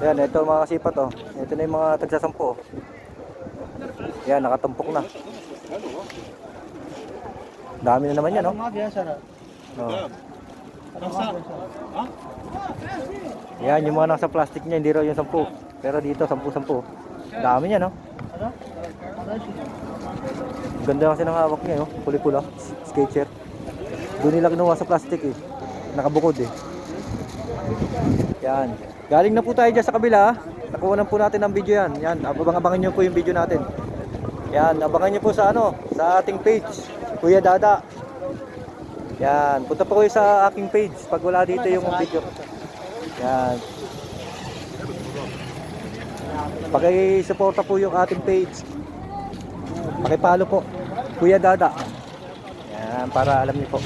Yan, ito mga kasipat oh. Ito na yung mga tagsasampo oh. Yan, nakatumpok na. Dami na naman yan oh. Oh. Yan, yung mga nasa plastic niya, hindi raw yung 10. Pero dito, 10-10. Dami niya no. Ganda kasi ng hawak niya, no? Puli-pula, skater. Doon nila kinuha sa plastic eh. Nakabukod eh. Yan. Galing na po tayo dyan sa kabila. Nakuha na po natin ang video yan. Yan, abangan nyo po yung video natin. Yan, abangan nyo po sa ano, sa ating page. Kuya Dada. Yan, punta po kayo sa aking page pag wala dito yung video. Yan. Paki-suporta po yung ating page. Paki-follow po. Kuya Dada. Yan, para alam niyo po.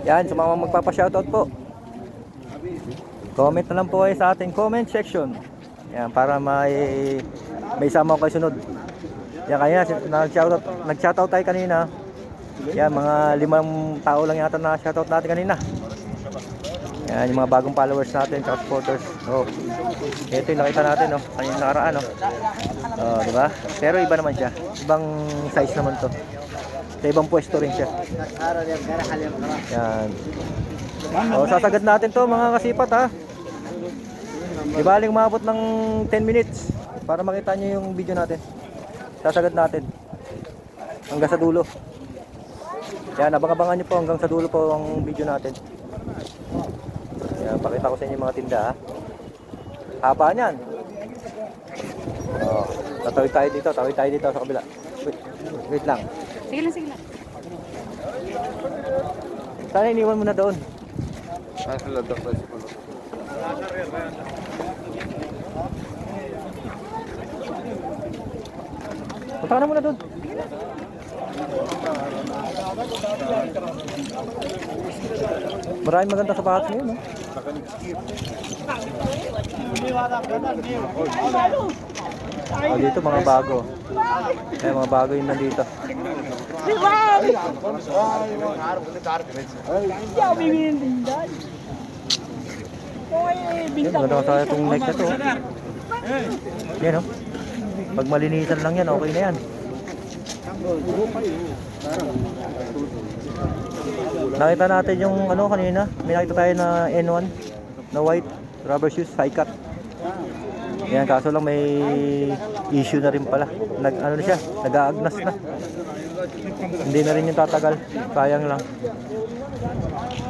Yan, sa mga magpapa-shoutout po. Comment na lang po kayo sa ating comment section. Yan, para may sama ko kayo sunod. Yan, kaya nag-shoutout tayo kanina. Yan, mga 5 tao lang yata na shoutout natin kanina. Yan, yung mga bagong followers natin, tsaka supporters. Oh, ito yung nakita natin, no? Kanina nakaraan, no? Oh, di ba? Pero iba naman siya. Ibang size naman to. Sa ibang pwesto rin siya. Yan. Oh, sasagad natin to mga kasipat, ha? Di baling umabot ng 10 minutes para makita nyo yung video natin. Sasagad natin hanggang sa dulo. Yan, abang-abangan nyo po hanggang sa dulo po ang video natin. Yan, pakita ko sa inyo yung mga tinda, ha? Haba niyan. Oh, tatawid tayo dito sa kabila. Wait lang. Sige lang, sige lang. Sana iniwan mo na doon. Punta ka na muna doon. Maraming maganda sapatos ngayon, no? Oh, dito mga bago. Eh, mga bago yung nandito. Yan, maganda kasi itong neck na to. Yan, no? Pag malinisan lang yan, okay na yan. Nakita natin yung ano kanina, may nakita tayo na N1 na white rubber shoes, high cut. Yan, kaso lang may issue na rin pala. Ano na siya, nag-aagnas na. Hindi na rin yung tatagal, sayang lang.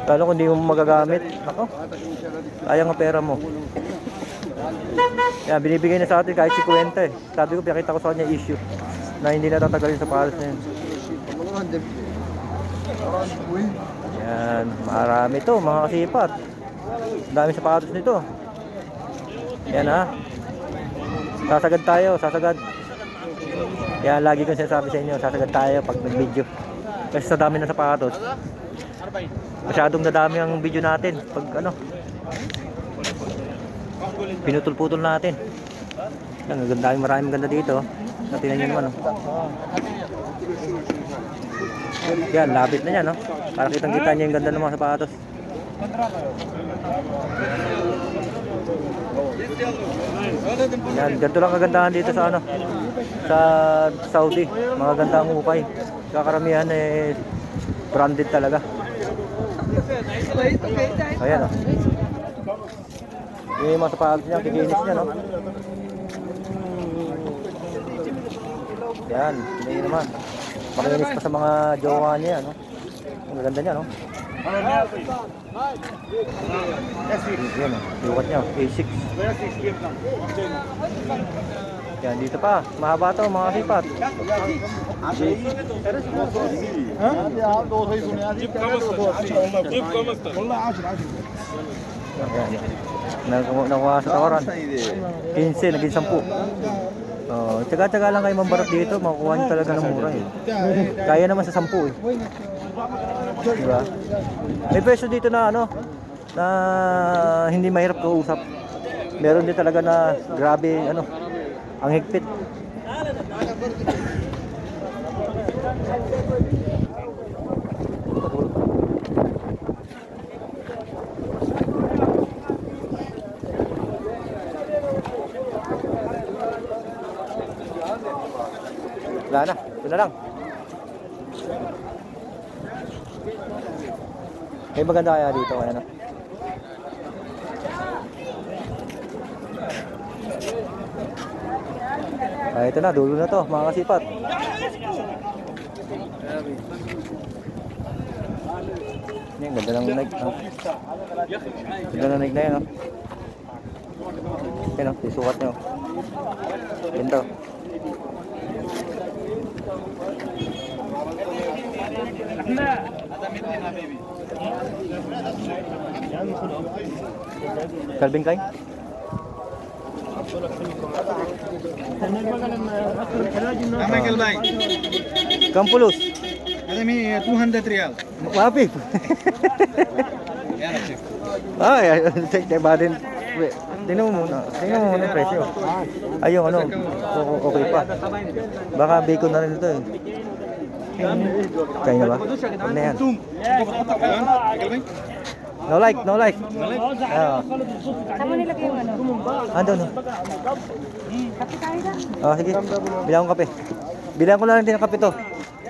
Lalo kung hindi mo magagamit, ako, sayang ang pera mo. Yan, binibigay na sa atin kahit 50 eh. Sabi ko, pinakita ko sa kanya issue na hindi na tatagal yung sapatos na yun. Yan, marami to mga kasipat. Dami sapatos nito. Yan, ha. Sasagad tayo, sasagad. Yan, lagi kong sinasabi sa inyo, sasagad tayo pag nag-video. Kasi sa dami ng sapatos, masyadong nadami ang video natin. Pag ano, pinutol-putol natin. Yan, maraming ganda dito. Natin nyo naman, no? Yan, labit na yan, no? Para kitang-kita nyo yung ganda ng mga sapatos. Yan, ganito lang kagandahan dito sa ano, sa Saudi. Mga gandang ukay. Kakaramihan eh branded talaga. Ayan, oh. Yung mga sapatos niya, kikinis niya, no? Yan, hindi naman. Makinis pa sa mga jowa niya, no? Ang ganda niya, no? Yan, lukat niya, A6. Yan, dito pa. Mahaba to, mga sipat. Nakuha sa tawaran 15, naging 10. Oh, tsaga-tsaga lang kayo mambarot dito, makukuha nyo talaga ng mura eh. Kaya naman sa 10 eh. Diba? May presyo dito na ano, na hindi mahirap kausap. Meron din talaga na grabe ano, ang higpit. Wala na. Ito na lang. May maganda kaya dito. Ano? Ito na. Dulo na to. Mga kasipat. Yan, ganda ng nag. Ganda ng nag na yan. Yan o. Isukat nyo. Ganda. Calvin Klein? Michael Bay. Campulus. هذا 200 ريال. Mapi. Ay, check ba din? Tingnan mo muna. Tingnan mo muna yung presyo. Ay, yung ano, okay pa. Baka bacon na rin ito eh. Kaya nyo ba? Huwag na yan. No like, no like. Saan mo nilagay yung ano? Ando no. Kape tayo na. Oh, sige. Bilang ko kape. Bilang ko na rin din ng kape to.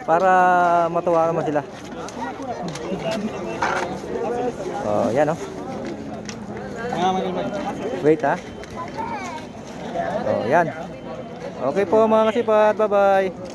Para matuwa naman sila. Oh, yan oh. Wait ha. Oh, yan. Okay po mga kasipat. Bye-bye.